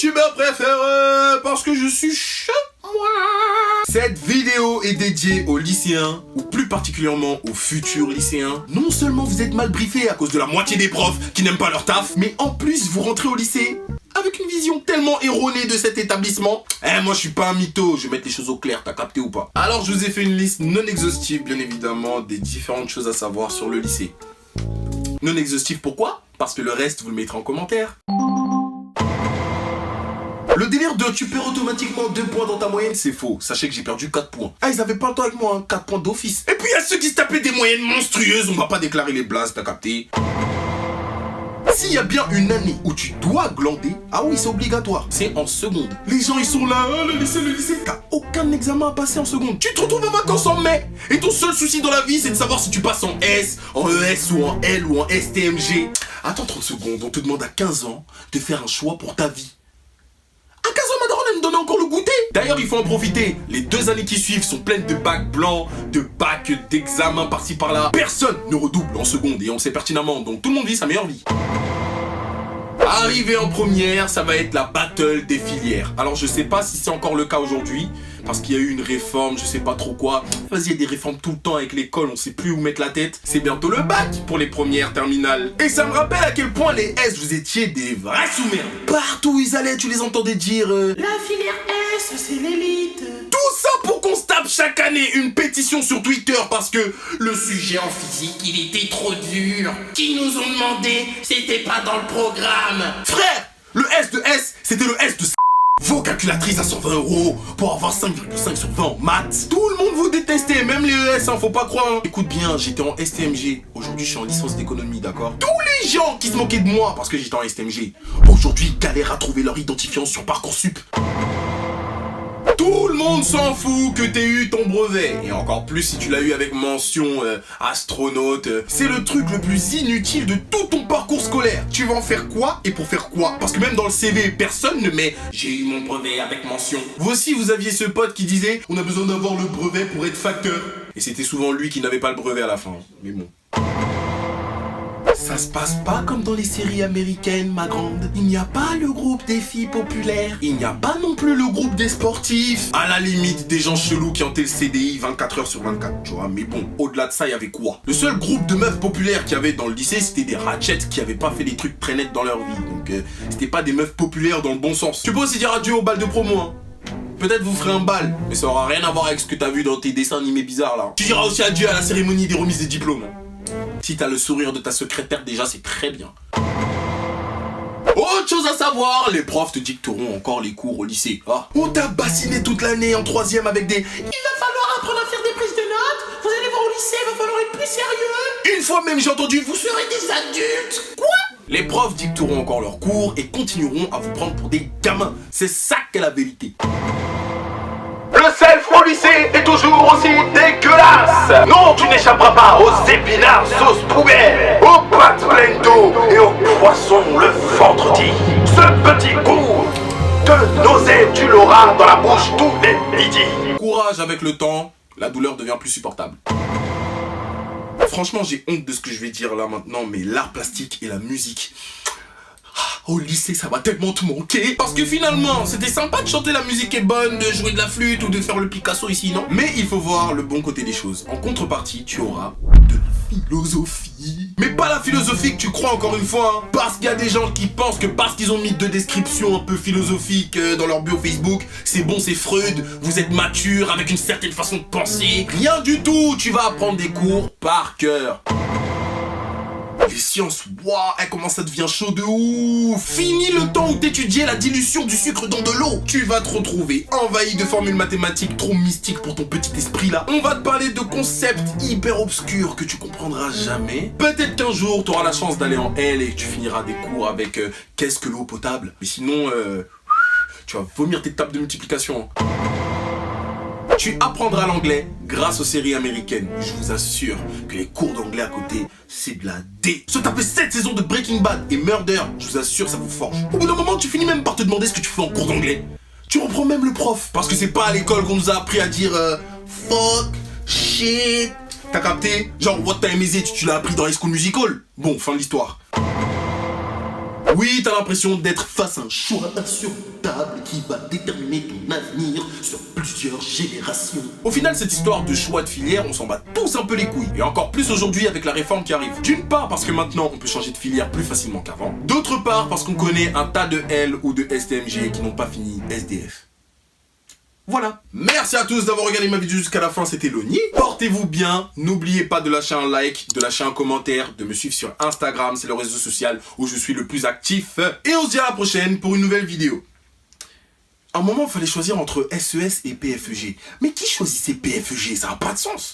youtubeur préféré parce que je suis chez moi. Cette vidéo est dédiée aux lycéens, ou plus particulièrement aux futurs lycéens. Non seulement vous êtes mal briefés à cause de la moitié des profs qui n'aiment pas leur taf, mais en plus vous rentrez au lycée avec une vision tellement erronée de cet établissement. Moi je suis pas un mytho, je vais mettre les choses au clair, t'as capté ou pas? Alors je vous ai fait une liste non exhaustive, bien évidemment, des différentes choses à savoir sur le lycée. Non exhaustive pourquoi? Parce que le reste vous le mettrez en commentaire. Le délire de tu perds automatiquement 2 points dans ta moyenne, c'est faux. Sachez que j'ai perdu 4 points. Ils avaient pas le temps avec moi, 4 points d'office. Et puis il y a ceux qui se tapaient des moyennes monstrueuses, on va pas déclarer les blazes, t'as capté? S'il y a bien une année où tu dois glander, ah oui, c'est obligatoire, c'est en seconde. Les gens ils sont là, le lycée. T'as aucun examen à passer en seconde. Tu te retrouves en vacances en mai. Et ton seul souci dans la vie, c'est de savoir si tu passes en S, en ES ou en L ou en STMG. Attends 30 secondes, on te demande à 15 ans de faire un choix pour ta vie. À 15 ans, ma daronne, elle me donne encore le goûter. D'ailleurs, il faut en profiter. Les 2 années qui suivent sont pleines de bacs blancs, de bacs d'examens par-ci par-là. Personne ne redouble en seconde et on le sait pertinemment. Donc tout le monde vit sa meilleure vie. Arrivé en première, ça va être la battle des filières. Alors je sais pas si c'est encore le cas aujourd'hui, parce qu'il y a eu une réforme, je sais pas trop quoi. Vas-y, il y a des réformes tout le temps avec l'école, on sait plus où mettre la tête. C'est bientôt le bac pour les premières terminales. Et ça me rappelle à quel point les S, vous étiez des vrais sous-merdes. Partout où ils allaient, tu les entendais dire la filière S, c'est l'élite. Tout ça pour qu'on se tape chaque année une pétition sur Twitter parce que le sujet en physique, il était trop dur. Qui nous ont demandé, c'était pas dans le programme. Frère, le S de S, c'était le S de vos calculatrices à 120 € pour avoir 5,5 sur 20 en maths. Tout le monde vous détestait, même les ES, hein, faut pas croire. Hein. Écoute bien, j'étais en STMG. Aujourd'hui, je suis en licence d'économie, d'accord? Tous les gens qui se moquaient de moi parce que j'étais en STMG, aujourd'hui, galèrent à trouver leur identifiant sur Parcoursup. Tout le monde s'en fout que t'aies eu ton brevet. Et encore plus si tu l'as eu avec mention astronaute. C'est le truc le plus inutile de tout ton parcours scolaire. Tu vas en faire quoi et pour faire quoi? Parce que même dans le CV, personne ne met « J'ai eu mon brevet avec mention ». Vous aussi, vous aviez ce pote qui disait « On a besoin d'avoir le brevet pour être facteur ». Et c'était souvent lui qui n'avait pas le brevet à la fin. Mais bon. Ça se passe pas comme dans les séries américaines, ma grande. Il n'y a pas le groupe des filles populaires. Il n'y a pas non plus le groupe des sportifs. À la limite, des gens chelous qui hantaient le CDI 24 heures sur 24, tu vois. Mais bon, au-delà de ça, il y avait quoi? Le seul groupe de meufs populaires qu'il y avait dans le lycée, c'était des ratchettes qui avaient pas fait des trucs très nets dans leur vie. Donc, c'était pas des meufs populaires dans le bon sens. Tu peux aussi dire adieu au bal de promo, hein. Peut-être vous ferez un bal, mais ça aura rien à voir avec ce que t'as vu dans tes dessins animés bizarres, là. Tu diras aussi adieu à la cérémonie des remises des diplômes. Si t'as le sourire de ta secrétaire, déjà, c'est très bien. Autre chose à savoir, les profs te dicteront encore les cours au lycée. Ah, on t'a bassiné toute l'année en 3ème avec des « Il va falloir apprendre à faire des prises de notes, vous allez voir au lycée, il va falloir être plus sérieux ». Une fois même, j'ai entendu « Vous serez des adultes ». Quoi? Les profs dicteront encore leurs cours et continueront à vous prendre pour des gamins. C'est ça qu'est la vérité. Le self au lycée est toujours aussi dégueulasse. Non, tu n'échapperas pas aux épinards sauce poubelle, aux pâtes pleines d'eau et aux poissons le vendredi. Ce petit goût de nausée, tu l'auras dans la bouche tous les midis. Courage, avec le temps, la douleur devient plus supportable. Franchement, j'ai honte de ce que je vais dire là maintenant, mais l'art plastique et la musique... Au lycée, ça va tellement te manquer. Parce que finalement, c'était sympa de chanter la musique est bonne, de jouer de la flûte ou de faire le Picasso ici, non? Mais il faut voir le bon côté des choses. En contrepartie, tu auras de la philosophie. Mais pas la philosophie que tu crois encore une fois, hein. Parce qu'il y a des gens qui pensent que parce qu'ils ont mis 2 descriptions un peu philosophiques dans leur bio Facebook, c'est bon, c'est Freud, vous êtes mature avec une certaine façon de penser. Rien du tout, tu vas apprendre des cours par cœur. Les sciences, waouh, comment ça devient chaud de ouf. Fini le temps où t'étudiais la dilution du sucre dans de l'eau. Tu vas te retrouver envahi de formules mathématiques trop mystiques pour ton petit esprit là. On va te parler de concepts hyper obscurs que tu comprendras jamais. Peut-être qu'un jour t'auras la chance d'aller en L et que tu finiras des cours avec qu'est-ce que l'eau potable. Mais sinon, tu vas vomir tes tables de multiplication. Tu apprendras l'anglais grâce aux séries américaines. Je vous assure que les cours d'anglais à côté, c'est de la D. Se taper 7 saisons de Breaking Bad et Murder, je vous assure, ça vous forge. Au bout d'un moment, tu finis même par te demander ce que tu fais en cours d'anglais. Tu reprends même le prof. Parce que c'est pas à l'école qu'on nous a appris à dire fuck, shit. T'as capté? Genre, what time is it? Tu l'as appris dans High School Musical. Bon, fin de l'histoire. Oui, t'as l'impression d'être face à un choix insurmontable qui va déterminer ton avenir sur plusieurs générations. Au final, cette histoire de choix de filière, on s'en bat tous un peu les couilles. Et encore plus aujourd'hui avec la réforme qui arrive. D'une part parce que maintenant, on peut changer de filière plus facilement qu'avant. D'autre part parce qu'on connaît un tas de L ou de STMG qui n'ont pas fini SDF. Voilà. Merci à tous d'avoir regardé ma vidéo jusqu'à la fin, c'était Loni. Portez-vous bien, n'oubliez pas de lâcher un like, de lâcher un commentaire, de me suivre sur Instagram, c'est le réseau social où je suis le plus actif. Et on se dit à la prochaine pour une nouvelle vidéo. À un moment, il fallait choisir entre SES et PFEG. Mais qui choisissait PFEG? Ça n'a pas de sens.